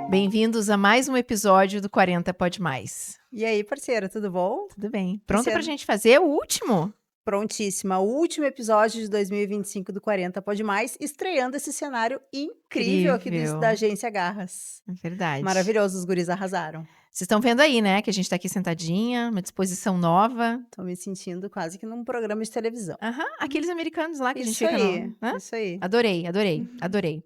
Bem-vindos a mais um episódio do 40 Pode Mais. E aí, parceira, tudo bom? Tudo bem? Pronta pra gente fazer o último? Prontíssima. O último episódio de 2025 do 40 Pode Mais, estreando esse cenário incrível aqui da Agência Garras. É verdade. Maravilhoso, os guris arrasaram. Vocês estão vendo aí, né? Que a gente tá aqui sentadinha, uma disposição nova. Tô me sentindo quase que num programa de televisão. Aham, aqueles americanos lá que Isso a gente fica aí, no... Hã? isso aí. Adorei, adorei, adorei.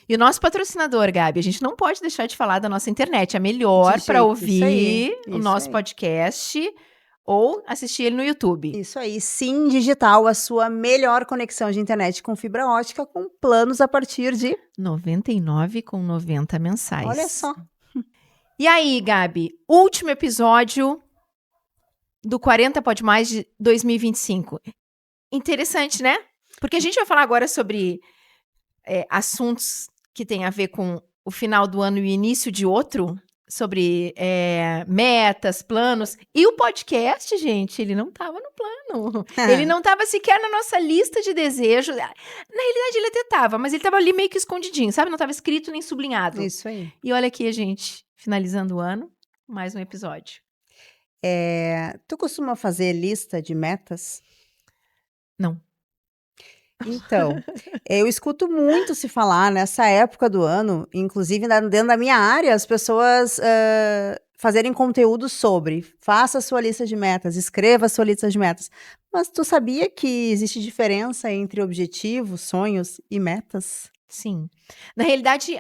E o nosso patrocinador, Gabi, a gente não pode deixar de falar da nossa internet. É melhor para ouvir o nosso podcast ou assistir ele no YouTube. Isso aí, Sim Digital, a sua melhor conexão de internet com fibra ótica, com planos a partir de R$ 99,90 mensais. Olha só. E aí, Gabi, último episódio do 40 Pode Mais de 2025. Interessante, né? Porque a gente vai falar agora sobre assuntos que tem a ver com o final do ano e o início de outro, sobre metas, planos. E o podcast, gente, ele não estava no plano. Ele não estava sequer na nossa lista de desejos. Na realidade, ele até estava, mas ele estava ali meio que escondidinho, sabe? Não estava escrito nem sublinhado. Isso aí. E olha aqui a gente, finalizando o ano, mais um episódio. Tu costuma fazer lista de metas? Não. Então, eu escuto muito se falar nessa época do ano, inclusive dentro da minha área, as pessoas fazerem conteúdo sobre, faça a sua lista de metas, escreva a sua lista de metas. Mas tu sabia que existe diferença entre objetivos, sonhos e metas? Sim. Na realidade,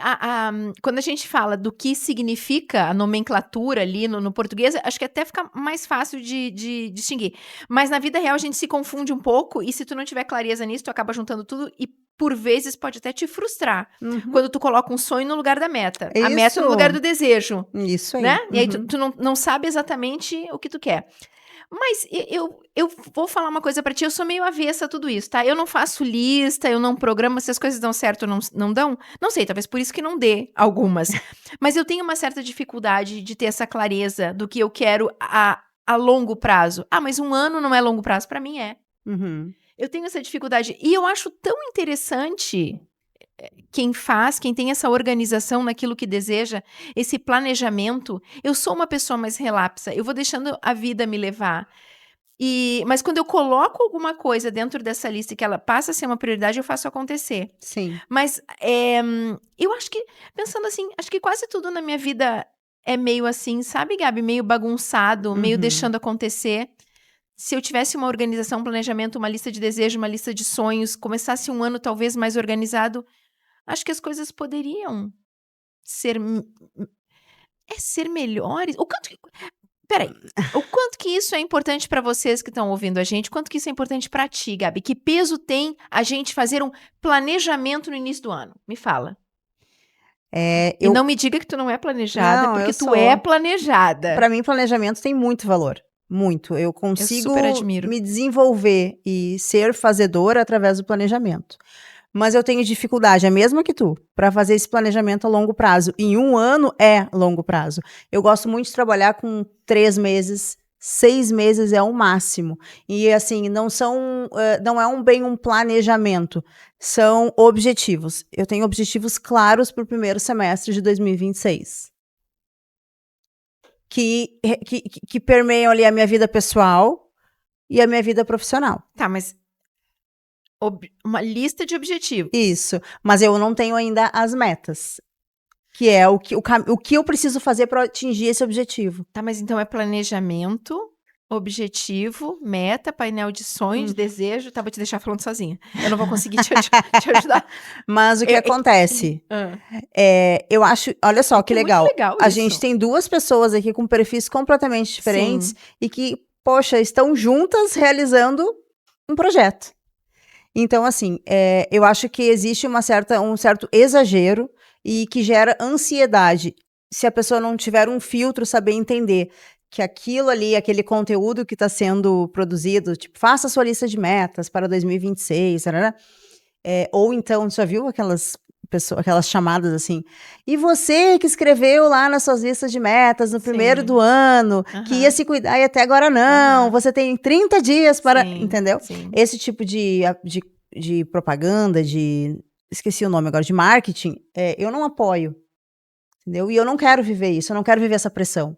quando a gente fala do que significa a nomenclatura ali no português, acho que até fica mais fácil de distinguir. Mas na vida real a gente se confunde um pouco e se tu não tiver clareza nisso, tu acaba juntando tudo e por vezes pode até te frustrar. Quando tu coloca um sonho no lugar da meta. A meta no lugar do desejo. Isso aí. Né? E aí tu não sabe exatamente o que tu quer. Mas eu vou falar uma coisa pra ti, eu sou meio avessa a tudo isso, tá? Eu não faço lista, eu não programo, se as coisas dão certo ou não dão. Não sei, talvez por isso que não dê algumas. Mas eu tenho uma certa dificuldade de ter essa clareza do que eu quero a longo prazo. Ah, mas um ano não é longo prazo? Pra mim é. Eu tenho essa dificuldade. E eu acho tão interessante quem tem essa organização naquilo que deseja, esse planejamento. Eu sou uma pessoa mais relapsa, eu vou deixando a vida me levar. Mas quando eu coloco alguma coisa dentro dessa lista e que ela passa a ser uma prioridade, eu faço acontecer. Sim. Mas eu acho que, pensando assim, acho que quase tudo na minha vida é meio assim, sabe, Gabi? Meio bagunçado, meio deixando acontecer. Se eu tivesse uma organização, um planejamento, uma lista de desejos, uma lista de sonhos, começasse um ano talvez mais organizado, acho que as coisas poderiam ser melhores. Peraí. O quanto que isso é importante para vocês que estão ouvindo a gente? Quanto que isso é importante para ti, Gabi? Que peso tem a gente fazer um planejamento no início do ano? Me fala. E não me diga que tu não é planejada, porque tu é planejada. Para mim, planejamento tem muito valor. Muito. Eu consigo me desenvolver e ser fazedora através do planejamento. Mas eu tenho dificuldade, a mesma que tu, para fazer esse planejamento a longo prazo. Em um ano é longo prazo. Eu gosto muito de trabalhar com 3 meses, 6 meses é o máximo. E assim, não é bem um planejamento, são objetivos. Eu tenho objetivos claros para o primeiro semestre de 2026. Que permeiam ali a minha vida pessoal e a minha vida profissional. Tá, mas uma lista de objetivos. Isso, mas eu não tenho ainda as metas, que é o que eu preciso fazer para atingir esse objetivo. Tá, mas então é planejamento, objetivo, meta, painel de sonhos, desejo. Tá, vou te deixar falando sozinha. Eu não vou conseguir te ajudar. Mas o que acontece? Eu acho, olha só que legal. Muito legal a gente tem 2 pessoas aqui com perfis completamente diferentes. Sim. E que, poxa, estão juntas realizando um projeto. Então, assim, eu acho que existe um certo exagero e que gera ansiedade. Se a pessoa não tiver um filtro, saber entender que aquilo ali, aquele conteúdo que está sendo produzido, tipo, faça a sua lista de metas para 2026, ou então, já viu aquelas aquelas chamadas assim. E você que escreveu lá nas suas listas de metas no primeiro do ano, que ia se cuidar e até agora não, você tem 30 dias para... Entendeu? Sim. Esse tipo de propaganda, esqueci o nome agora, de marketing, eu não apoio. Entendeu? E eu não quero viver isso, eu não quero viver essa pressão.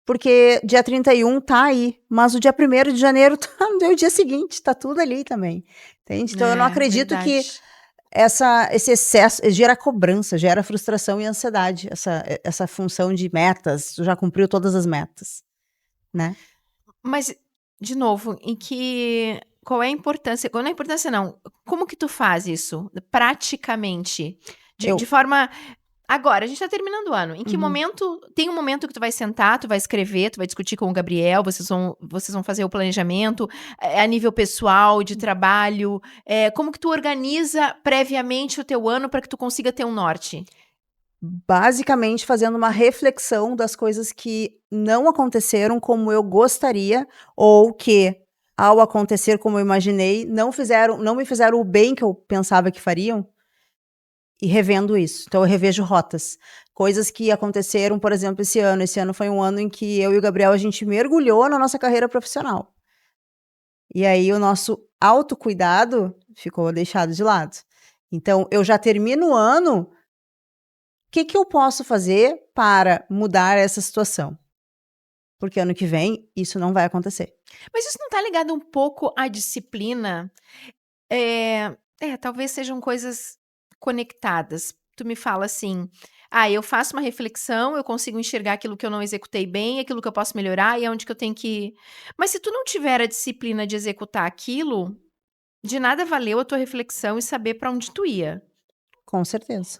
Porque dia 31 tá aí, mas o dia 1º de janeiro é o dia seguinte, tá tudo ali também. Entende? Então eu não acredito que esse excesso gera cobrança, gera frustração e ansiedade, essa função de metas, tu já cumpriu todas as metas, né? Mas, de novo, qual é a importância? Qual não é a importância, não. Como que tu faz isso, praticamente? De forma... Agora, a gente tá terminando o ano. Em que momento... Tem um momento que tu vai sentar, tu vai escrever, tu vai discutir com o Gabriel, vocês vão fazer o planejamento a nível pessoal, de trabalho. Como que tu organiza previamente o teu ano para que tu consiga ter um norte? Basicamente, fazendo uma reflexão das coisas que não aconteceram como eu gostaria, ou que, ao acontecer como eu imaginei, não me fizeram o bem que eu pensava que fariam. E revendo isso. Então, eu revejo rotas. Coisas que aconteceram, por exemplo, esse ano. Esse ano foi um ano em que eu e o Gabriel, a gente mergulhou na nossa carreira profissional. E aí, o nosso autocuidado ficou deixado de lado. Então, eu já termino o ano. O que eu posso fazer para mudar essa situação? Porque ano que vem, isso não vai acontecer. Mas isso não está ligado um pouco à disciplina? Talvez sejam coisas conectadas. Tu me fala assim, eu faço uma reflexão, eu consigo enxergar aquilo que eu não executei bem, aquilo que eu posso melhorar e é onde que eu tenho que... Mas se tu não tiver a disciplina de executar aquilo, de nada valeu a tua reflexão e saber para onde tu ia. Com certeza.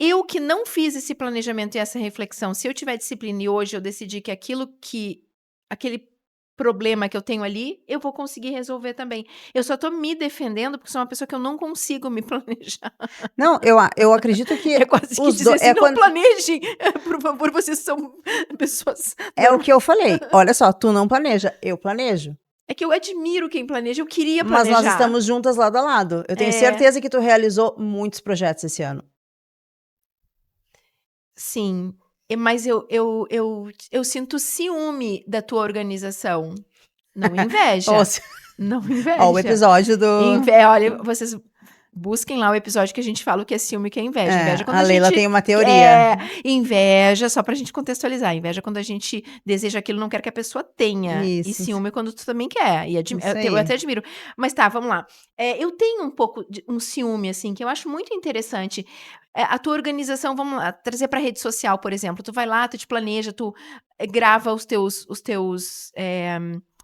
Eu que não fiz esse planejamento e essa reflexão, se eu tiver disciplina e hoje eu decidi que aquele problema que eu tenho ali, eu vou conseguir resolver também. Eu só tô me defendendo porque sou uma pessoa que eu não consigo me planejar. Não, eu acredito que... É quase que dizer assim, não planejem, por favor, vocês são pessoas... É o que eu falei. Olha só, tu não planeja, eu planejo. É que eu admiro quem planeja, eu queria planejar. Mas nós estamos juntas lado a lado. Eu tenho certeza que tu realizou muitos projetos esse ano. Sim, mas eu sinto ciúme da tua organização. Não inveja. Não inveja. Ó, o episódio do... Olha, vocês busquem lá o episódio que a gente fala o que é ciúme e o que é inveja. Inveja quando a Leila tem uma teoria. Inveja, só pra gente contextualizar. Inveja quando a gente deseja aquilo e não quer que a pessoa tenha. Isso. E ciúme quando tu também quer. Eu até admiro. Mas tá, vamos lá. Eu tenho um pouco de um ciúme, assim, que eu acho muito interessante. A tua organização, vamos lá, trazer pra rede social, por exemplo. Tu vai lá, tu te planeja, tu grava os teus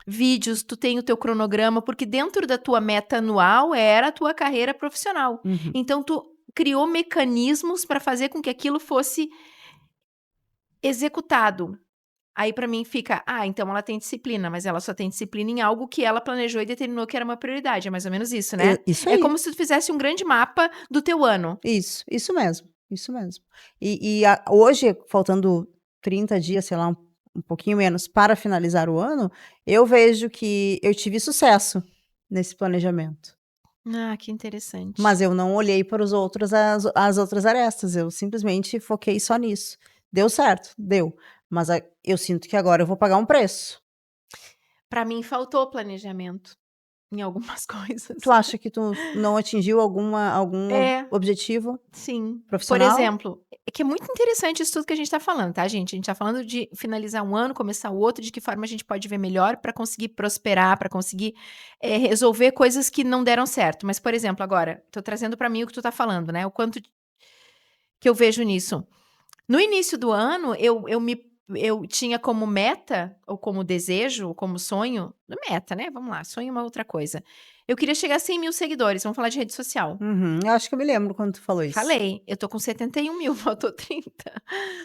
vídeos, tu tem o teu cronograma, porque dentro da tua meta anual era a tua carreira profissional. Então, tu criou mecanismos para fazer com que aquilo fosse executado. Aí, para mim, fica, então ela tem disciplina, mas ela só tem disciplina em algo que ela planejou e determinou que era uma prioridade. É mais ou menos isso, né? Isso aí. É como se tu fizesse um grande mapa do teu ano. Isso mesmo. E hoje, faltando 30 dias, sei lá, um pouquinho menos para finalizar o ano, eu vejo que eu tive sucesso nesse planejamento. Que interessante. Mas eu não olhei para as outras arestas, eu simplesmente foquei só nisso. Deu certo? Deu. Mas eu sinto que agora eu vou pagar um preço. Para mim, faltou planejamento em algumas coisas. Tu acha que tu não atingiu algum objetivo? Sim. Profissional? Por exemplo, que é muito interessante isso tudo que a gente tá falando, tá, gente? A gente tá falando de finalizar um ano, começar o outro, de que forma a gente pode ver melhor para conseguir prosperar, para conseguir resolver coisas que não deram certo. Mas, por exemplo, agora, tô trazendo para mim o que tu tá falando, né? O quanto que eu vejo nisso. No início do ano, eu tinha como meta, ou como desejo, ou como sonho, meta, né? Vamos lá, sonho é uma outra coisa. Eu queria chegar a 100 mil seguidores, vamos falar de rede social. Eu acho que eu me lembro quando tu falou isso. Falei, eu tô com 71 mil, faltou 30.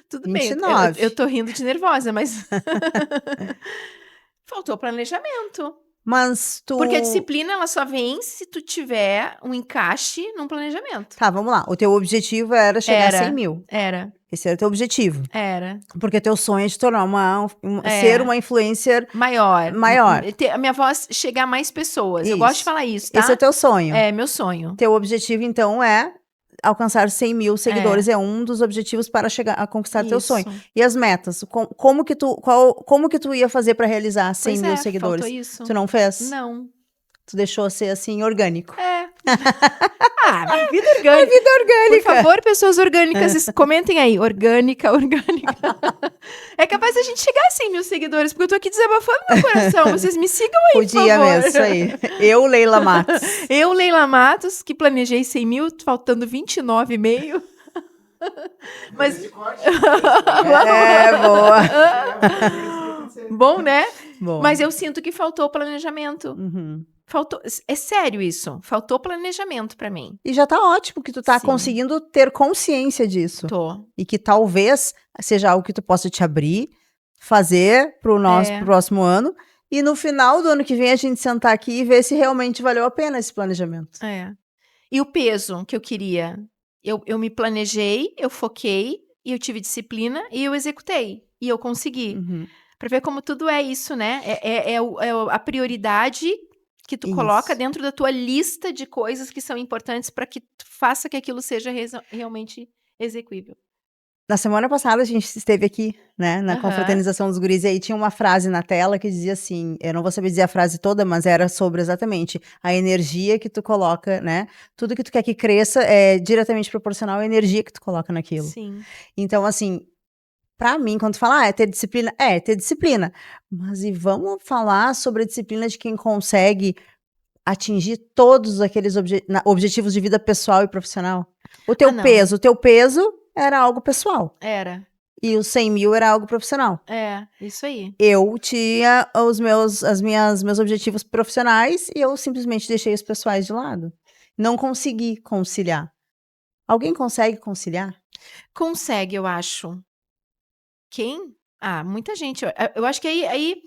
Tudo 29. bem, eu tô rindo de nervosa, mas... Faltou planejamento. Mas Porque a disciplina, ela só vem se tu tiver um encaixe num planejamento. Tá, vamos lá. O teu objetivo era chegar a 100 mil. Era. Esse era o teu objetivo. Era. Porque teu sonho é te tornar ser uma influencer maior. A minha voz chegar a mais pessoas. Isso. Eu gosto de falar isso, tá? Esse é o teu sonho. É, meu sonho. Teu objetivo, então, é alcançar 100 mil seguidores é um dos objetivos para chegar a conquistar teu sonho. E as metas? Como que tu ia fazer para realizar 100 mil seguidores? Faltou isso. Tu não fez? Não. Tu deixou ser assim, orgânico. Vida orgânica. Vida orgânica. Por favor, pessoas orgânicas, comentem aí. Orgânica. É capaz da gente chegar a 100 mil seguidores, porque eu tô aqui desabafando meu coração. Vocês me sigam aí, por favor. Podia mesmo, isso aí. Eu, Leila Matos. Eu, Leila Matos, que planejei 100 mil, faltando 29,5. Mas... boa. Bom, né? Bom. Mas eu sinto que faltou planejamento. Uhum. Faltou, é sério isso. Faltou planejamento pra mim. E já tá ótimo que tu tá conseguindo ter consciência disso. Tô. E que talvez seja algo que tu possa te abrir, fazer pro próximo ano. E no final do ano que vem a gente sentar aqui e ver se realmente valeu a pena esse planejamento. E o peso que eu queria? Eu me planejei, eu foquei, e eu tive disciplina e eu executei. E eu consegui. Uhum. Pra ver como tudo é isso, né? É a prioridade que tu coloca dentro da tua lista de coisas que são importantes para que tu faça que aquilo seja realmente execuível. Na semana passada a gente esteve aqui, né, na confraternização dos guris, e aí tinha uma frase na tela que dizia assim, eu não vou saber dizer a frase toda, mas era sobre exatamente a energia que tu coloca, né, tudo que tu quer que cresça é diretamente proporcional à energia que tu coloca naquilo. Sim. Então, assim, pra mim, quando tu fala, ter disciplina, ter disciplina. Mas e vamos falar sobre a disciplina de quem consegue atingir todos aqueles objetivos de vida pessoal e profissional? O teu peso era algo pessoal. Era. E os 100 mil era algo profissional. Isso aí. Eu tinha meus objetivos profissionais e eu simplesmente deixei os pessoais de lado. Não consegui conciliar. Alguém consegue conciliar? Consegue, eu acho. Quem? Muita gente. Eu acho que aí...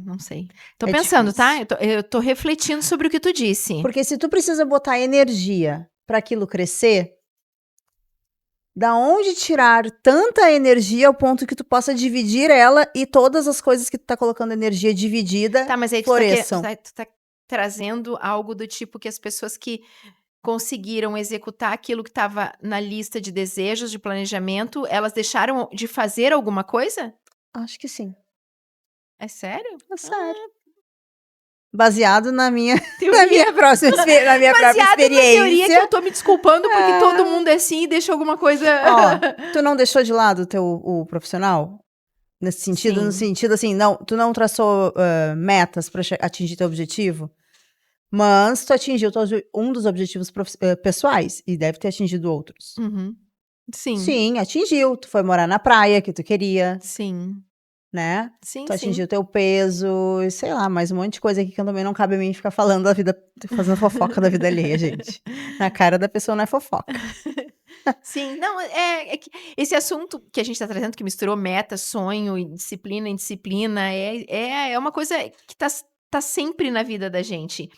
não sei. Tô pensando, difícil. Tá? Eu tô refletindo sobre o que tu disse. Porque se tu precisa botar energia para aquilo crescer, da onde tirar tanta energia ao ponto que tu possa dividir ela e todas as coisas que tu tá colocando energia dividida mas aí floresçam? Tu tá trazendo algo do tipo que as pessoas que conseguiram executar aquilo que estava na lista de desejos, de planejamento, elas deixaram de fazer alguma coisa? Acho que sim. É sério? É sério. Baseado na minha própria experiência. Baseado na teoria que eu tô me desculpando porque todo mundo é assim e deixa alguma coisa... tu não deixou de lado o profissional? Nesse sentido, no sentido assim, tu não traçou metas para atingir teu objetivo? Mas tu atingiu um dos objetivos pessoais e deve ter atingido outros. Uhum. Sim. Sim, atingiu. Tu foi morar na praia que tu queria. Sim. Né? Sim, tu atingiu teu peso, sei lá, mais um monte de coisa aqui que também não cabe a mim ficar falando da vida, fazendo fofoca da vida alheia, gente. Na cara da pessoa não é fofoca. Sim, não, é que esse assunto que a gente tá trazendo, que misturou meta, sonho e disciplina em disciplina, é uma coisa que tá sempre na vida da gente.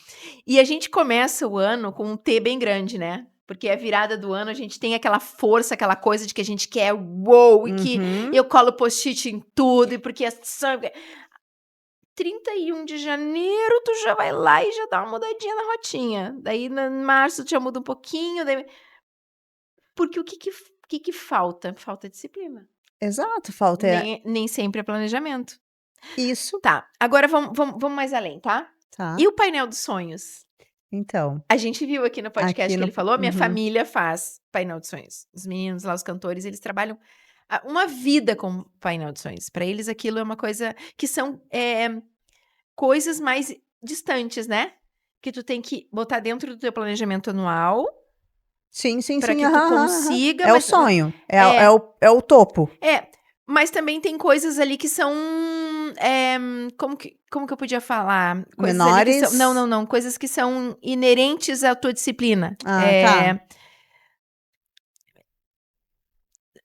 E a gente começa o ano com um T bem grande, né? Porque a virada do ano, a gente tem aquela força, aquela coisa de que a gente quer, e que eu colo post-it em tudo, e porque 31 de janeiro, tu já vai lá e já dá uma mudadinha na rotinha. Daí, em março, tu já muda um pouquinho, daí... Porque o que falta? Falta disciplina. Exato, falta... Nem sempre é planejamento. Isso. Tá, agora vamos mais além, tá? E o painel dos sonhos? Então. A gente viu aqui no podcast que ele falou, minha família faz painel de sonhos. Os meninos lá, os cantores, eles trabalham uma vida com painel de sonhos. Para eles aquilo é uma coisa que são coisas mais distantes, né? Que tu tem que botar dentro do teu planejamento anual. Sim. Para que tu consiga. É o sonho, é o topo. Mas também tem coisas ali que são... como que eu podia falar? Coisas menores? Ali que são, não. Coisas que são inerentes à tua disciplina. Tá.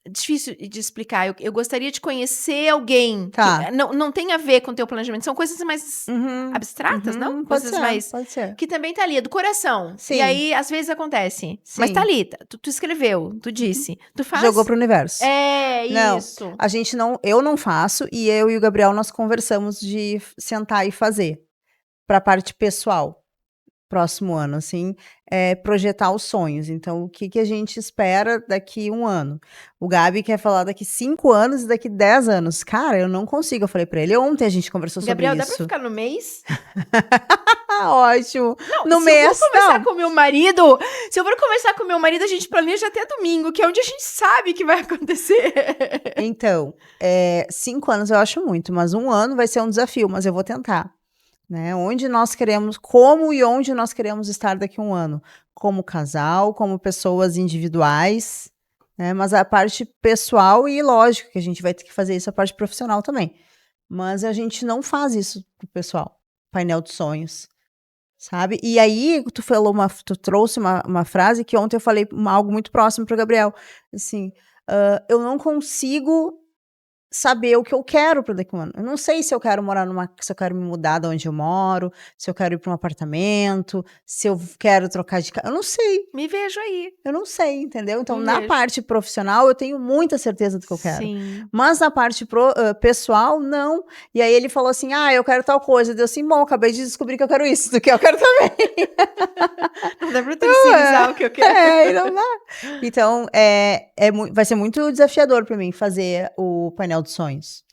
Difícil de explicar. Eu gostaria de conhecer alguém. Tá. Que não tem a ver com o teu planejamento. São coisas mais abstratas, não? Pode Coisas pode ser. Que também tá ali, é do coração. Sim. E aí, às vezes, acontece. Sim. Mas tá ali, tu escreveu, tu disse. Tu faz... Jogou pro universo. Isso. A gente eu não faço, e eu e o Gabriel, nós conversamos de sentar e fazer. Pra parte pessoal. próximo ano, assim, é projetar os sonhos. Então, o que a gente espera daqui 1 ano? O Gabi quer falar daqui 5 anos e daqui 10 anos. Cara, eu não consigo, eu falei pra ele. Ontem a gente conversou sobre Gabriel, isso. dá pra ficar no mês? Ótimo. Não, no se mês, eu for conversar com o meu marido, a gente planeja até domingo, que é onde a gente sabe que vai acontecer. Então, 5 anos eu acho muito, mas 1 ano vai ser um desafio, mas eu vou tentar. Né? Onde nós queremos, como e onde nós queremos estar daqui a 1 ano. Como casal, como pessoas individuais, né? Mas a parte pessoal e lógico que a gente vai ter que fazer isso, a parte profissional também. Mas a gente não faz isso pro pessoal. Painel de sonhos. Sabe? E aí, tu trouxe uma frase que ontem eu falei algo muito próximo pro Gabriel. Assim, eu não consigo saber o que eu quero para daqui a 1 ano. Eu não sei se eu quero se eu quero me mudar de onde eu moro, se eu quero ir para um apartamento, se eu quero trocar de casa. Eu não sei. Me vejo aí. Eu não sei, entendeu? Então, na parte profissional, eu tenho muita certeza do que eu quero. Sim. Mas na parte pessoal, não. E aí ele falou assim, eu quero tal coisa. Deu assim, bom, acabei de descobrir que eu quero isso, do que eu quero também. Não dá pra terceirizar o que eu quero. Não dá. Então, vai ser muito desafiador para mim fazer o painel de sonhos.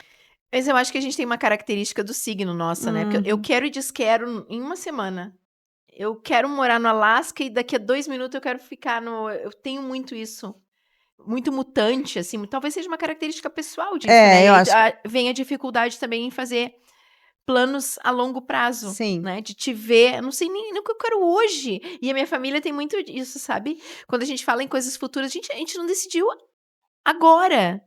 Mas eu acho que a gente tem uma característica do signo nossa, né? Porque eu quero e desquero em 1 semana. Eu quero morar no Alasca e daqui a 2 minutos eu quero ficar no... Eu tenho muito isso. Muito mutante, assim. Talvez seja uma característica pessoal disso, né? Eu acho. Vem a dificuldade também em fazer planos a longo prazo. Sim. Né? De te ver. Eu não sei nem o que eu quero hoje. E a minha família tem muito isso, sabe? Quando a gente fala em coisas futuras, a gente não decidiu agora.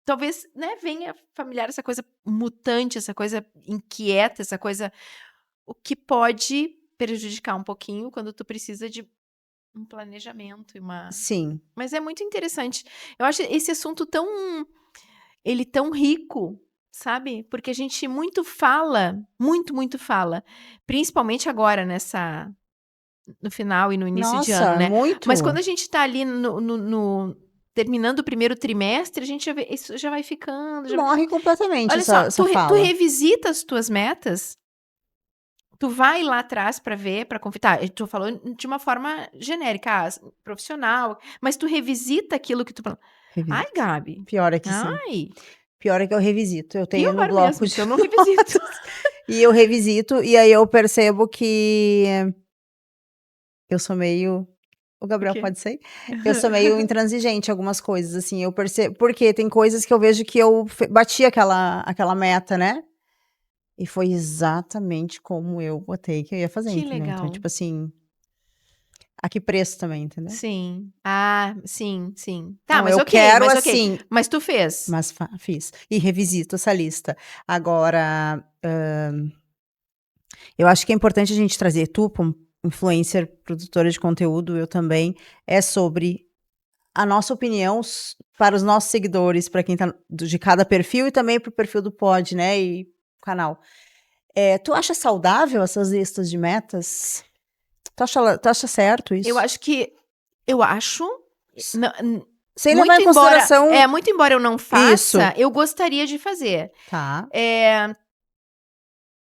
Talvez, né, venha familiar essa coisa mutante, essa coisa inquieta, essa coisa... O que pode prejudicar um pouquinho quando tu precisa de um planejamento e uma... Sim. Mas é muito interessante. Eu acho esse assunto tão rico, sabe? Porque a gente muito fala, muito fala. Principalmente agora, no final e no início de ano, né? Muito. Mas quando a gente tá ali terminando o primeiro trimestre, a gente já vê, isso já vai ficando... Morre completamente. Olha só, tu revisita as tuas metas, tu vai lá atrás pra ver, pra confiar. Tu falou de uma forma genérica, profissional, mas tu revisita aquilo que tu... Revisito. Ai, Gabi. Pior é que sim. Pior é que eu revisito. Eu tenho no bloco mesmo, eu não revisito. E eu revisito, e aí eu percebo que eu sou meio... O Gabriel pode ser? Eu sou meio intransigente em algumas coisas, assim, eu percebo... Porque tem coisas que eu vejo que eu bati aquela meta, né? E foi exatamente como eu botei que eu ia fazer, entendeu? Legal. Então, tipo assim... A que preço também, entendeu? Sim. Sim. Tá, Não, mas eu ok, quero mas assim... ok. Mas tu fez. Mas fiz. E revisito essa lista. Agora, eu acho que é importante a gente trazer, tu, como influencer, produtora de conteúdo, eu também, é sobre a nossa opinião para os nossos seguidores, para quem tá de cada perfil e também para o perfil do pod, né, e canal. Tu acha saudável essas listas de metas? Tu acha certo isso? Eu acho... Sem levar em consideração... muito embora eu não faça, eu gostaria de fazer. Tá.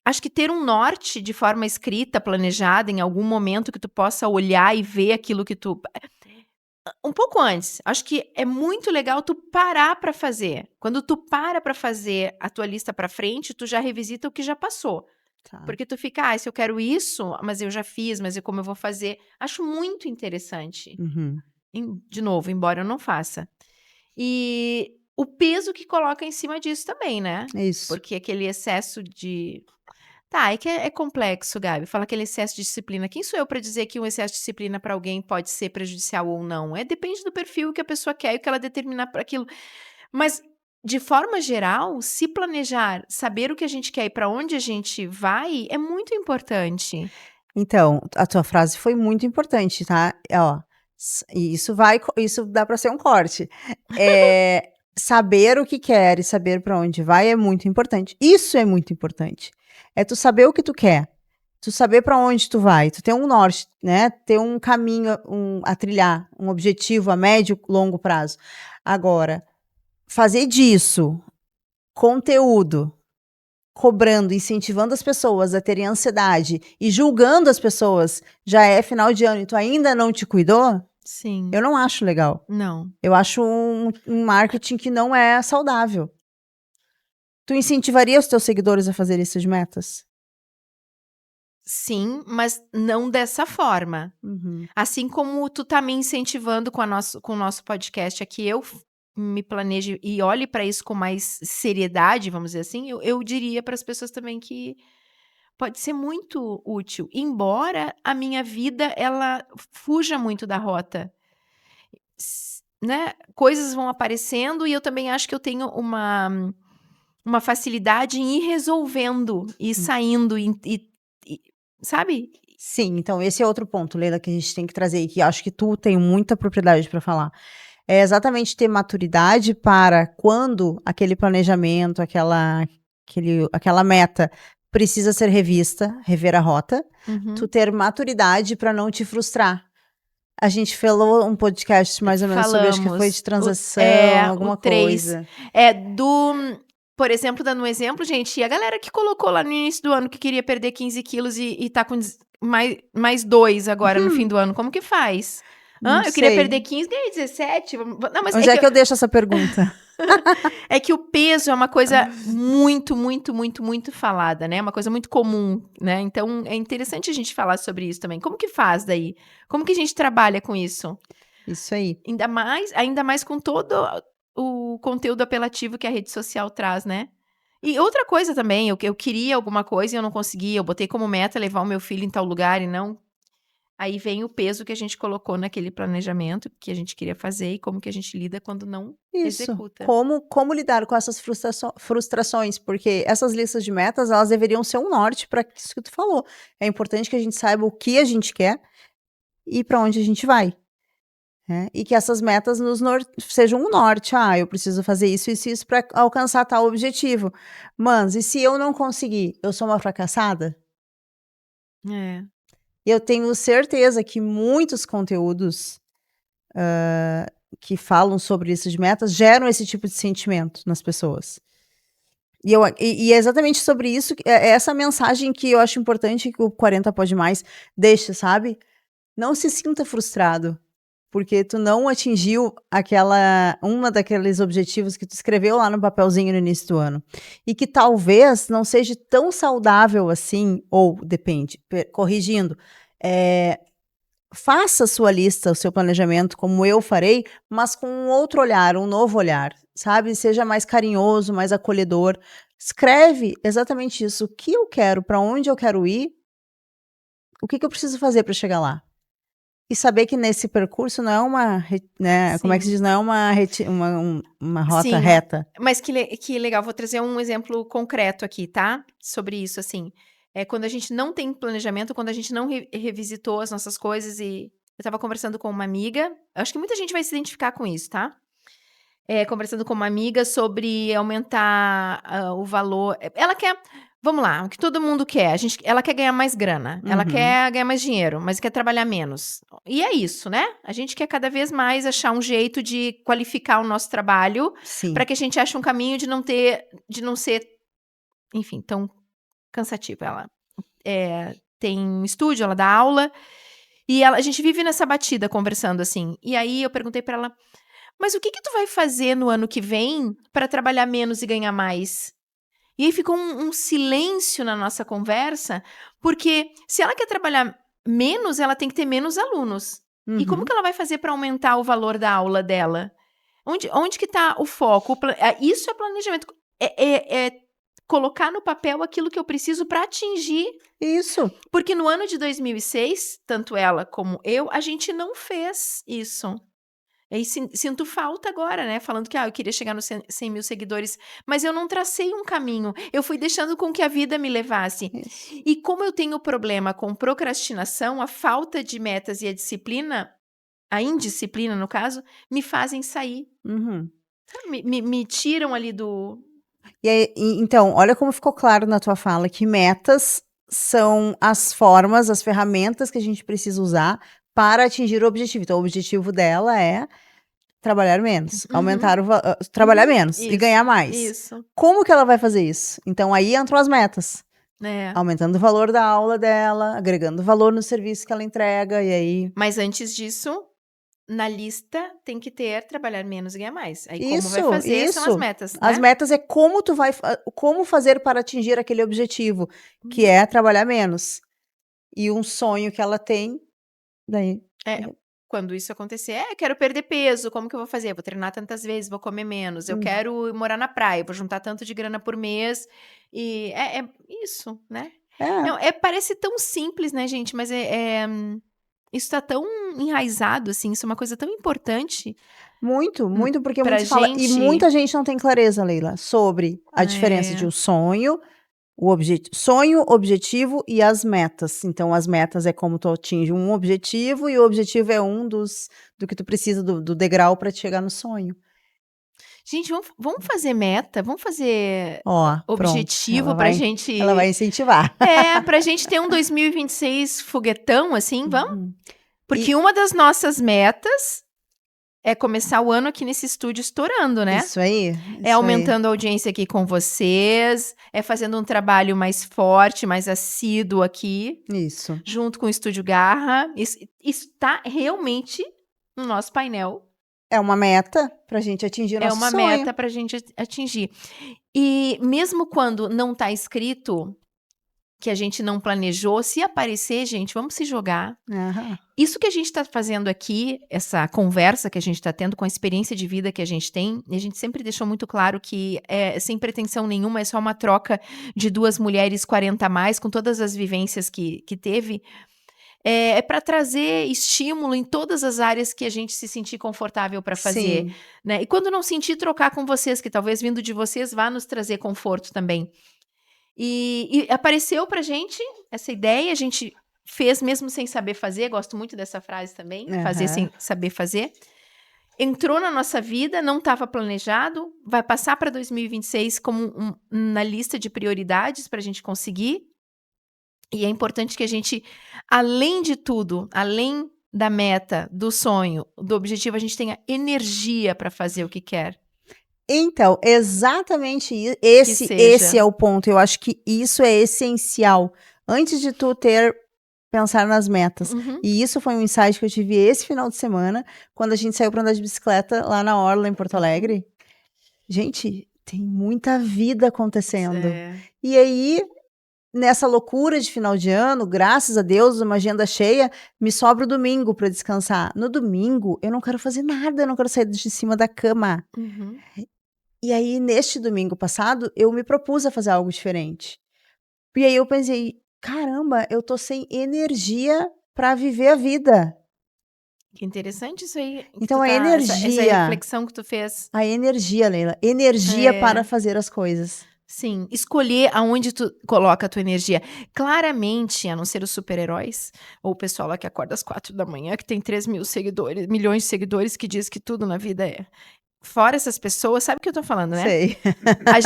Acho que ter um norte de forma escrita, planejada, em algum momento que tu possa olhar e ver aquilo que tu... Um pouco antes, acho que é muito legal tu parar pra fazer. Quando tu para pra fazer a tua lista pra frente, tu já revisita o que já passou. Tá. Porque tu fica, se eu quero isso, mas eu já fiz, mas como eu vou fazer? Acho muito interessante. De novo, embora eu não faça. E o peso que coloca em cima disso também, né? Isso. Porque aquele excesso de... Tá, é que é complexo, Gabi. Fala aquele excesso de disciplina. Quem sou eu para dizer que um excesso de disciplina para alguém pode ser prejudicial ou não? Depende do perfil que a pessoa quer e o que ela determinar para aquilo. Mas, de forma geral, se planejar, saber o que a gente quer e para onde a gente vai, é muito importante. Então, a tua frase foi muito importante, tá? Isso dá para ser um corte. Saber o que quer e saber para onde vai é muito importante. Isso é muito importante. É tu saber o que tu quer, tu saber para onde tu vai, tu ter um norte, né? Ter um caminho a trilhar, um objetivo a médio, longo prazo. Agora, fazer disso conteúdo cobrando, incentivando as pessoas a terem ansiedade e julgando as pessoas, já é final de ano e tu ainda não te cuidou, sim, eu não acho legal. não. Eu acho um marketing que não é saudável. Tu incentivaria os teus seguidores a fazer isso de metas? Sim, mas não dessa forma. Uhum. Assim como tu tá me incentivando com o nosso podcast aqui, eu me planeje e olhe para isso com mais seriedade, vamos dizer assim, eu diria para as pessoas também que pode ser muito útil, embora a minha vida ela fuja muito da rota. Né? Coisas vão aparecendo e eu também acho que eu tenho uma facilidade em ir resolvendo, e saindo, sabe? Sim, então esse é outro ponto, Leila, que a gente tem que trazer e que acho que tu tem muita propriedade para falar. É exatamente ter maturidade para quando aquele planejamento, aquela meta precisa ser revista, rever a rota, tu ter maturidade para não te frustrar. A gente falou um podcast mais ou menos sobre, acho que foi de transação, alguma coisa. Por exemplo, dando um exemplo, gente, e a galera que colocou lá no início do ano que queria perder 15 quilos e tá com mais 2 agora no fim do ano, como que faz? Eu queria perder 15, ganhei 17. Não, mas onde é que eu deixo essa pergunta? É que o peso é uma coisa muito, muito, muito, muito falada, né? Uma coisa muito comum, né? Então, é interessante a gente falar sobre isso também. Como que faz daí? Como que a gente trabalha com isso? Isso aí. Ainda mais com todo o conteúdo apelativo que a rede social traz, né? E outra coisa também, eu queria alguma coisa e eu não conseguia. Eu botei como meta levar o meu filho em tal lugar e não. Aí vem o peso que a gente colocou naquele planejamento que a gente queria fazer e como que a gente lida quando não executa. Como lidar com essas frustrações, porque essas listas de metas, elas deveriam ser um norte para isso que tu falou. É importante que a gente saiba o que a gente quer e para onde a gente vai. Né? E que essas metas sejam um norte. Eu preciso fazer isso para alcançar tal objetivo. Mas, e se eu não conseguir, eu sou uma fracassada? Eu tenho certeza que muitos conteúdos que falam sobre isso de metas geram esse tipo de sentimento nas pessoas. E é exatamente sobre isso, é essa mensagem que eu acho importante que o 40 Pode Mais deixa, sabe? Não se sinta frustrado, porque tu não atingiu uma daqueles objetivos que tu escreveu lá no papelzinho no início do ano. E que talvez não seja tão saudável assim, ou depende, corrigindo, faça a sua lista, o seu planejamento, como eu farei, mas com um outro olhar, um novo olhar, sabe? Seja mais carinhoso, mais acolhedor. Escreve exatamente isso. O que eu quero, para onde eu quero ir, o que eu preciso fazer para chegar lá. E saber que nesse percurso não é uma, né, como é que se diz, não é uma rota reta. Mas que legal, vou trazer um exemplo concreto aqui, tá? Sobre isso, assim. Quando a gente não tem planejamento, quando a gente não revisitou as nossas coisas e... Eu tava conversando com uma amiga, acho que muita gente vai se identificar com isso, tá? Conversando com uma amiga sobre aumentar o valor. Ela quer... Vamos lá, o que todo mundo quer. Ela quer ganhar mais grana, ela quer ganhar mais dinheiro, mas quer trabalhar menos. E é isso, né? A gente quer cada vez mais achar um jeito de qualificar o nosso trabalho para que a gente ache um caminho de não ser, enfim, tão cansativo. Ela tem um estúdio, ela dá aula, e a gente vive nessa batida conversando assim. E aí eu perguntei para ela, mas o que tu vai fazer no ano que vem para trabalhar menos e ganhar mais? E aí ficou um silêncio na nossa conversa, porque se ela quer trabalhar menos, ela tem que ter menos alunos. E como que ela vai fazer para aumentar o valor da aula dela? Onde que está o foco? Isso é planejamento. É colocar no papel aquilo que eu preciso para atingir. Isso. Porque no ano de 2006, tanto ela como eu, a gente não fez isso. E sinto falta agora, né? Falando que eu queria chegar nos 100 mil seguidores, mas eu não tracei um caminho. Eu fui deixando com que a vida me levasse. Isso. E como eu tenho problema com procrastinação, a falta de metas e a indisciplina, no caso, me fazem sair. Me tiram ali do... Então, olha como ficou claro na tua fala que metas são as formas, as ferramentas que a gente precisa usar para atingir o objetivo. Então, o objetivo dela é trabalhar menos. Aumentar trabalhar menos e ganhar mais. Isso. Como que ela vai fazer isso? Então, aí entram as metas. Aumentando o valor da aula dela, agregando valor no serviço que ela entrega, e aí... Mas antes disso, na lista tem que ter trabalhar menos e ganhar mais. Aí isso, como vai fazer são as metas, né? As metas é como fazer para atingir aquele objetivo, que é trabalhar menos. E um sonho que ela tem, daí... Quando isso acontecer, quero perder peso, como que eu vou fazer? Vou treinar tantas vezes, vou comer menos. Eu quero morar na praia, vou juntar tanto de grana por mês. E é isso, né? Não, parece tão simples, né, gente? Mas isso tá tão enraizado, assim, isso é uma coisa tão importante. Muito, porque muito fala. E muita gente não tem clareza, Leila, sobre a diferença de um sonho, sonho, objetivo e as metas. Então, as metas é como tu atinge um objetivo, e o objetivo é do que tu precisa do degrau para te chegar no sonho. Gente, vamos fazer meta, vamos fazer objetivo pra gente... Ela vai incentivar. Pra gente ter um 2026 foguetão, assim, vamos? Porque uma das nossas metas é começar o ano aqui nesse estúdio estourando, né? Isso aí. Aumentando a audiência aqui com vocês, fazendo um trabalho mais forte, mais assíduo aqui. Isso. Junto com o Estúdio Garra. Isso tá realmente no nosso painel. É uma meta pra gente atingir o nosso sonho. Meta pra gente atingir. E mesmo quando não tá escrito, que a gente não planejou, se aparecer, gente, vamos se jogar. Isso que a gente tá fazendo aqui, essa conversa que a gente tá tendo com a experiência de vida que a gente tem, a gente sempre deixou muito claro que sem pretensão nenhuma, é só uma troca de duas mulheres 40 a mais, com todas as vivências que teve. É para trazer estímulo em todas as áreas que a gente se sentir confortável para fazer, né? E quando não sentir, trocar com vocês, que talvez vindo de vocês vá nos trazer conforto também. E apareceu pra gente essa ideia, a gente fez mesmo sem saber fazer, gosto muito dessa frase também, fazer sem saber fazer. Entrou na nossa vida, não estava planejado, vai passar para 2026 como na lista de prioridades para a gente conseguir. E é importante que a gente, além de tudo, além da meta, do sonho, do objetivo, a gente tenha energia para fazer o que quer. Então, exatamente esse é o ponto. Eu acho que isso é essencial. Antes de tu pensar nas metas. E isso foi um insight que eu tive esse final de semana, quando a gente saiu para andar de bicicleta lá na Orla, em Porto Alegre. Gente, tem muita vida acontecendo. E aí, nessa loucura de final de ano, graças a Deus, uma agenda cheia, me sobra o domingo para descansar. No domingo, eu não quero fazer nada, eu não quero sair de cima da cama. E aí, neste domingo passado, eu me propus a fazer algo diferente. E aí eu pensei, caramba, eu tô sem energia para viver a vida. Que interessante isso aí. Então, a energia... Essa reflexão que tu fez. A energia, Leila. Energia para fazer as coisas. Sim, escolher aonde tu coloca a tua energia. Claramente, a não ser os super-heróis, ou o pessoal lá que acorda às 4 da manhã, que tem 3 mil seguidores, milhões de seguidores, que diz que tudo na vida é... Fora essas pessoas, sabe o que eu tô falando, né? Sei. A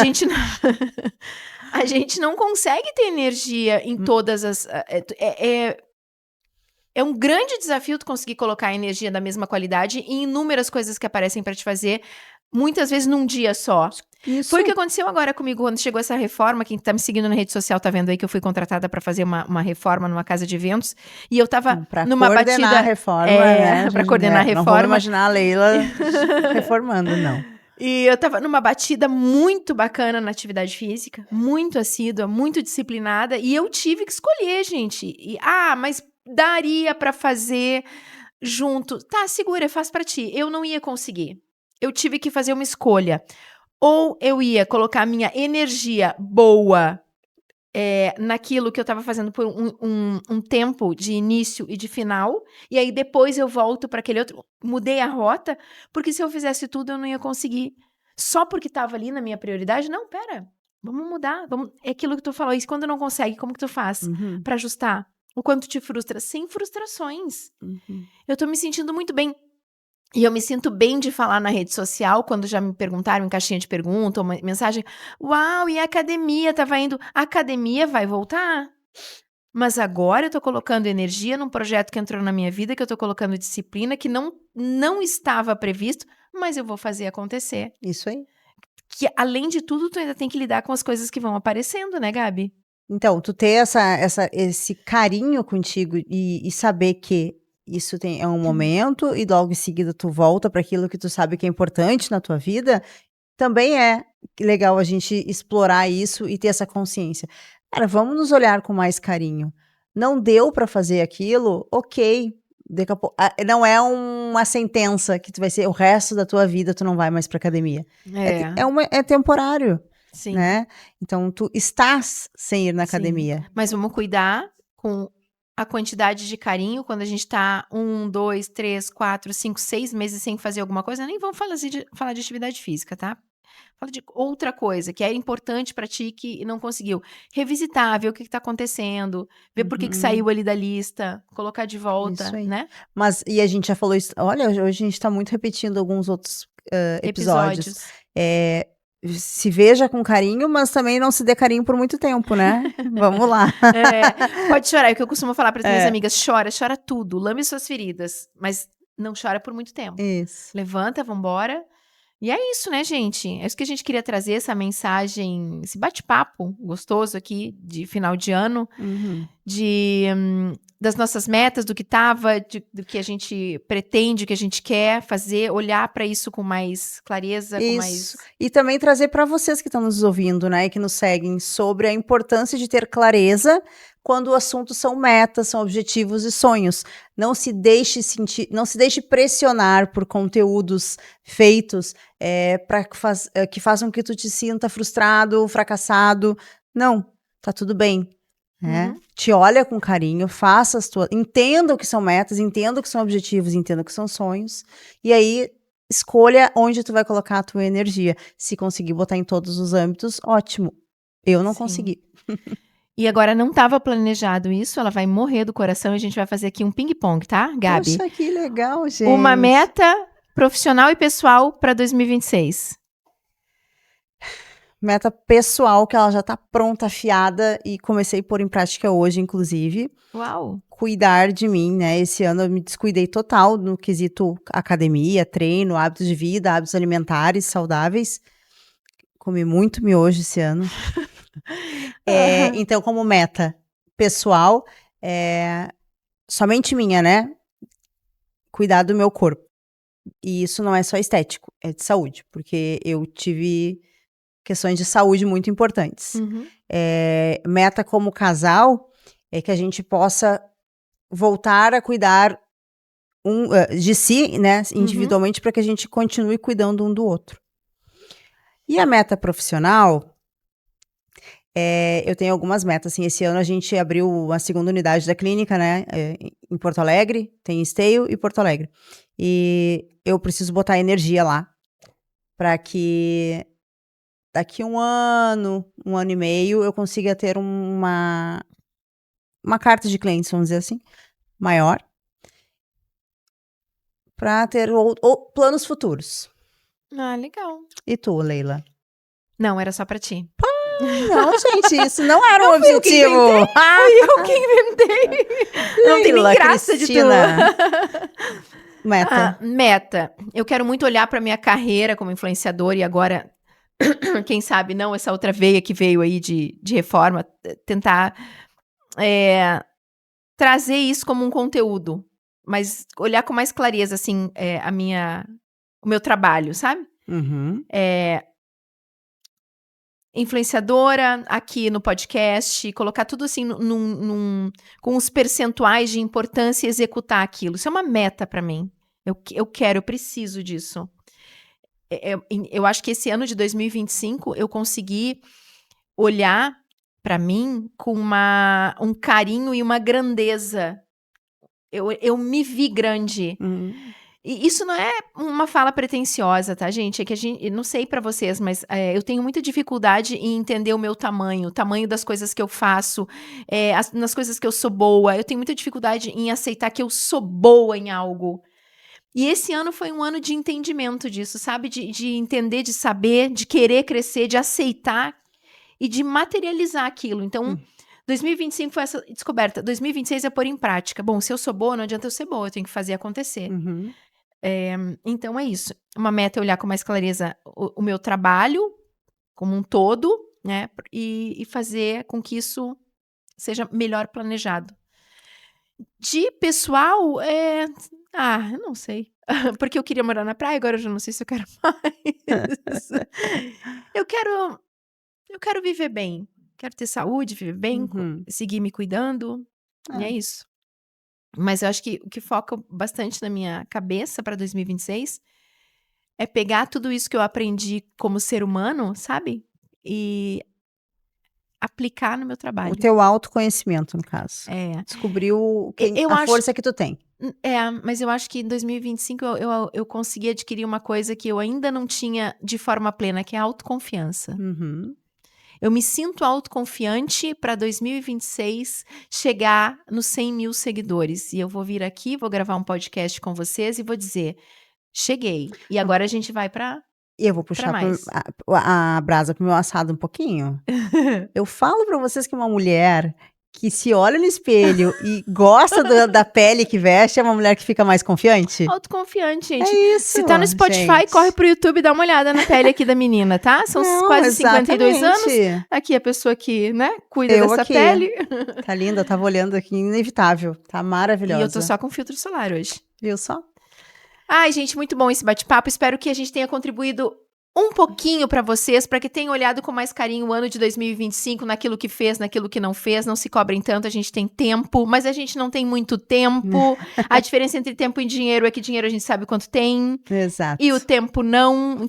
gente não consegue ter energia em todas as... É um grande desafio tu conseguir colocar a energia da mesma qualidade em inúmeras coisas que aparecem pra te fazer, muitas vezes num dia só. Isso. Foi o que aconteceu agora comigo quando chegou essa reforma. Quem tá me seguindo na rede social tá vendo aí que eu fui contratada pra fazer uma reforma numa casa de eventos. E eu tava numa batida... Pra coordenar a reforma, né? Pra coordenar a reforma. Não vou imaginar a Leila reformando, não. E eu tava numa batida muito bacana na atividade física, muito assídua, muito disciplinada. E eu tive que escolher, gente. Mas daria pra fazer junto. Tá, segura, eu faço pra ti. Eu não ia conseguir. Eu tive que fazer uma escolha. Ou eu ia colocar a minha energia boa naquilo que eu estava fazendo por um tempo de início e de final, e aí depois eu volto para aquele outro. Mudei a rota, porque se eu fizesse tudo eu não ia conseguir. Só porque estava ali na minha prioridade? Não, pera, vamos mudar. É aquilo que tu falou, e quando não consegue, como que tu faz para ajustar? O quanto te frustra? Sem frustrações. Eu tô me sentindo muito bem. E eu me sinto bem de falar na rede social, quando já me perguntaram em caixinha de pergunta, ou uma mensagem, uau, e a academia tava indo? A academia vai voltar. Mas agora eu tô colocando energia num projeto que entrou na minha vida, que eu tô colocando disciplina, que não estava previsto, mas eu vou fazer acontecer. Isso aí. Que, além de tudo, tu ainda tem que lidar com as coisas que vão aparecendo, né, Gabi? Então, tu ter esse carinho contigo e saber que isso é um momento e logo em seguida tu volta para aquilo que tu sabe que é importante na tua vida, também é legal a gente explorar isso e ter essa consciência. Cara, vamos nos olhar com mais carinho. Não deu para fazer aquilo, ok. Daqui a pouco, não é uma sentença que tu vai ser o resto da tua vida, tu não vai mais pra academia. É temporário. Sim. Né? Então, tu estás sem ir na academia. Mas vamos cuidar com a quantidade de carinho quando a gente tá 1, 2, 3, 4, 5, 6 meses sem fazer alguma coisa. Nem vamos falar de atividade física, tá? Fala de outra coisa que é importante pra ti que não conseguiu. Revisitar, ver o que tá acontecendo, ver por que saiu ali da lista, colocar de volta, isso aí. né? Mas, e a gente já falou isso, olha, hoje a gente tá muito repetindo alguns outros episódios. Se veja com carinho, mas também não se dê carinho por muito tempo, né? Vamos lá. Pode chorar, é o que eu costumo falar para as minhas amigas, chora tudo, lame suas feridas, mas não chora por muito tempo. Isso. Levanta, vambora. E é isso, né, gente? É isso que a gente queria trazer, essa mensagem, esse bate-papo gostoso aqui de final de ano, das nossas metas, do que tava, do que a gente pretende, o que a gente quer fazer, olhar para isso com mais clareza, com mais... E também trazer para vocês que estão nos ouvindo, né, e que nos seguem, sobre a importância de ter clareza quando o assunto são metas, são objetivos e sonhos. Não se deixe pressionar por conteúdos feitos que façam que tu te sinta frustrado, fracassado. Não, tá tudo bem. Te olha com carinho, entenda o que são metas, entenda o que são objetivos, entenda o que são sonhos, e aí escolha onde tu vai colocar a tua energia. Se conseguir botar em todos os âmbitos, ótimo. Eu não consegui. E agora não estava planejado isso, ela vai morrer do coração e a gente vai fazer aqui um ping-pong, tá, Gabi? Poxa, que legal, gente. Uma meta profissional e pessoal para 2026. Meta pessoal, que ela já tá pronta, afiada, e comecei a pôr em prática hoje, inclusive. Uau! Cuidar de mim, né? Esse ano eu me descuidei total no quesito academia, treino, hábitos de vida, hábitos alimentares saudáveis. Comi muito miojo esse ano. Então, como meta pessoal, somente minha, né? Cuidar do meu corpo. E isso não é só estético, é de saúde, porque eu tive questões de saúde muito importantes. Meta como casal é que a gente possa voltar a cuidar de si, né, individualmente, para que a gente continue cuidando um do outro. E a meta profissional, eu tenho algumas metas, assim, esse ano a gente abriu a segunda unidade da clínica, né, em Porto Alegre, tem Esteio e Porto Alegre, e eu preciso botar energia lá, para que daqui um ano e meio, eu consiga ter uma carta de clientes, vamos dizer assim, maior, para ter planos futuros. Ah, legal. E tu, Leila? Não, era só pra ti. Não, gente, isso não era um objetivo. Fui eu que inventei. Não tem nem graça Cristina. de tu. Meta. Meta. Eu quero muito olhar pra minha carreira como influenciadora e agora, quem sabe, não essa outra veia que veio aí de reforma, tentar trazer isso como um conteúdo, mas olhar com mais clareza, assim, o meu trabalho, sabe? Influenciadora aqui no podcast, colocar tudo assim com os percentuais de importância e executar aquilo. Isso é uma meta pra mim. Eu preciso disso. Eu acho que esse ano de 2025 eu consegui olhar pra mim com um carinho e uma grandeza. Eu me vi grande. E isso não é uma fala pretensiosa, tá, gente? É que eu não sei pra vocês, mas eu tenho muita dificuldade em entender o meu tamanho, o tamanho das coisas que eu faço, nas coisas que eu sou boa. Eu tenho muita dificuldade em aceitar que eu sou boa em algo. E esse ano foi um ano de entendimento disso, sabe? De entender, de saber, de querer crescer, de aceitar e de materializar aquilo. Então, 2025 foi essa descoberta. 2026 é pôr em prática. Bom, se eu sou boa, não adianta eu ser boa, eu tenho que fazer acontecer. Então é isso. Uma meta é olhar com mais clareza o meu trabalho como um todo, né? E fazer com que isso seja melhor planejado. De pessoal, eu não sei. Porque eu queria morar na praia, agora eu já não sei se eu quero mais. Eu quero viver bem. Quero ter saúde, viver bem, seguir me cuidando. E é isso. Mas eu acho que o que foca bastante na minha cabeça para 2026 é pegar tudo isso que eu aprendi como ser humano, sabe? E aplicar no meu trabalho. O teu autoconhecimento, no caso. Descobriu a força que tu tem. Mas eu acho que em 2025 eu consegui adquirir uma coisa que eu ainda não tinha de forma plena, que é a autoconfiança. Eu me sinto autoconfiante para 2026 chegar nos 100 mil seguidores. E eu vou vir aqui, vou gravar um podcast com vocês e vou dizer, cheguei. E agora a gente vai para E eu vou puxar a brasa pro meu assado um pouquinho. Eu falo para vocês que uma mulher que se olha no espelho e gosta da pele que veste é uma mulher que fica mais confiante? Autoconfiante, gente. É isso, se tá no Spotify, gente, corre pro YouTube e dá uma olhada na pele aqui da menina, tá? São quase 52 anos. Aqui a pessoa que, né, cuida dessa pele. Tá linda, eu tava olhando aqui, inevitável. Tá maravilhosa. E eu tô só com filtro solar hoje. Viu só? Ai, gente, muito bom esse bate-papo. Espero que a gente tenha contribuído um pouquinho para vocês, para que tenham olhado com mais carinho o ano de 2025, naquilo que fez, naquilo que não fez. Não se cobrem tanto, a gente tem tempo, mas a gente não tem muito tempo. A diferença entre tempo e dinheiro é que dinheiro a gente sabe quanto tem. Exato. E o tempo não.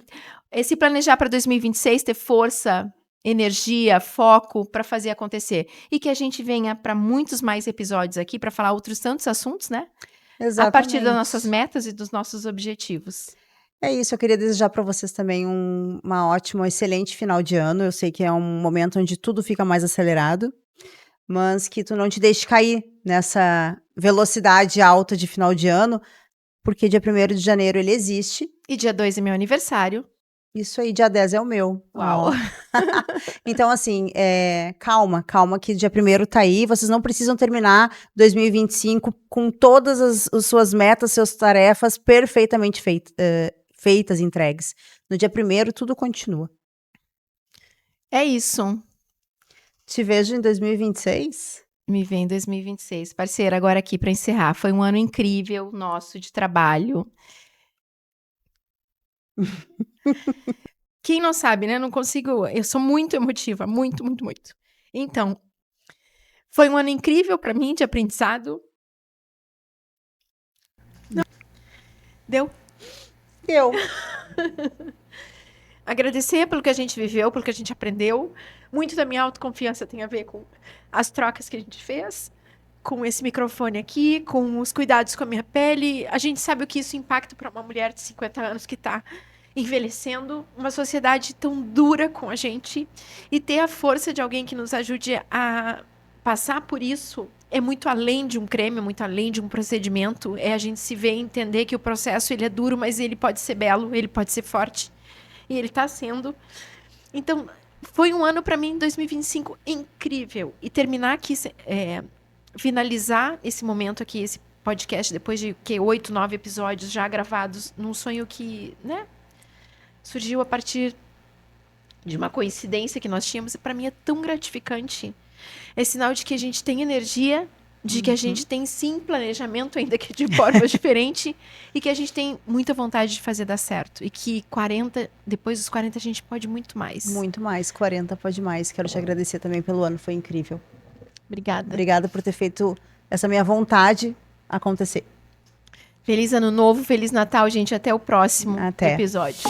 Se planejar para 2026, ter força, energia, foco para fazer acontecer. E que a gente venha para muitos mais episódios aqui para falar outros tantos assuntos, né? Exatamente. A partir das nossas metas e dos nossos objetivos. É isso, eu queria desejar para vocês também um excelente final de ano. Eu sei que é um momento onde tudo fica mais acelerado, mas que tu não te deixe cair nessa velocidade alta de final de ano, porque dia 1º de janeiro ele existe. E dia 2 é meu aniversário. Isso aí, dia 10 é o meu. Uau! Então, assim, calma que dia 1º tá aí. Vocês não precisam terminar 2025 com todas as suas metas, suas tarefas perfeitamente feitas, entregues. No dia 1º, tudo continua. É isso. Te vejo em 2026? Me vem em 2026. Parceira, agora aqui para encerrar. Foi um ano incrível nosso de trabalho. Quem não sabe, né? Não consigo. Eu sou muito emotiva, muito, muito, muito. Então, foi um ano incrível para mim de aprendizado. Não. Deu. Agradecer pelo que a gente viveu, pelo que a gente aprendeu. Muito da minha autoconfiança tem a ver com as trocas que a gente fez, com esse microfone aqui, com os cuidados com a minha pele. A gente sabe o que isso impacta para uma mulher de 50 anos que está envelhecendo, uma sociedade tão dura com a gente, e ter a força de alguém que nos ajude a passar por isso é muito além de um creme, é muito além de um procedimento, é a gente se ver e entender que o processo ele é duro, mas ele pode ser belo, ele pode ser forte, e ele está sendo. Então, foi um ano para mim, 2025, incrível, e terminar aqui, finalizar esse momento aqui, esse podcast, depois de 8, 9 episódios já gravados, num sonho que, né, surgiu a partir de uma coincidência que nós tínhamos, e para mim é tão gratificante. É sinal de que a gente tem energia, de que a gente tem, sim, planejamento, ainda que de forma diferente, e que a gente tem muita vontade de fazer dar certo. E que depois dos 40, a gente pode muito mais. Muito mais, 40 pode mais. Quero te agradecer também pelo ano, foi incrível. Obrigada. Obrigada por ter feito essa minha vontade acontecer. Feliz Ano Novo, Feliz Natal, gente. Até o próximo episódio.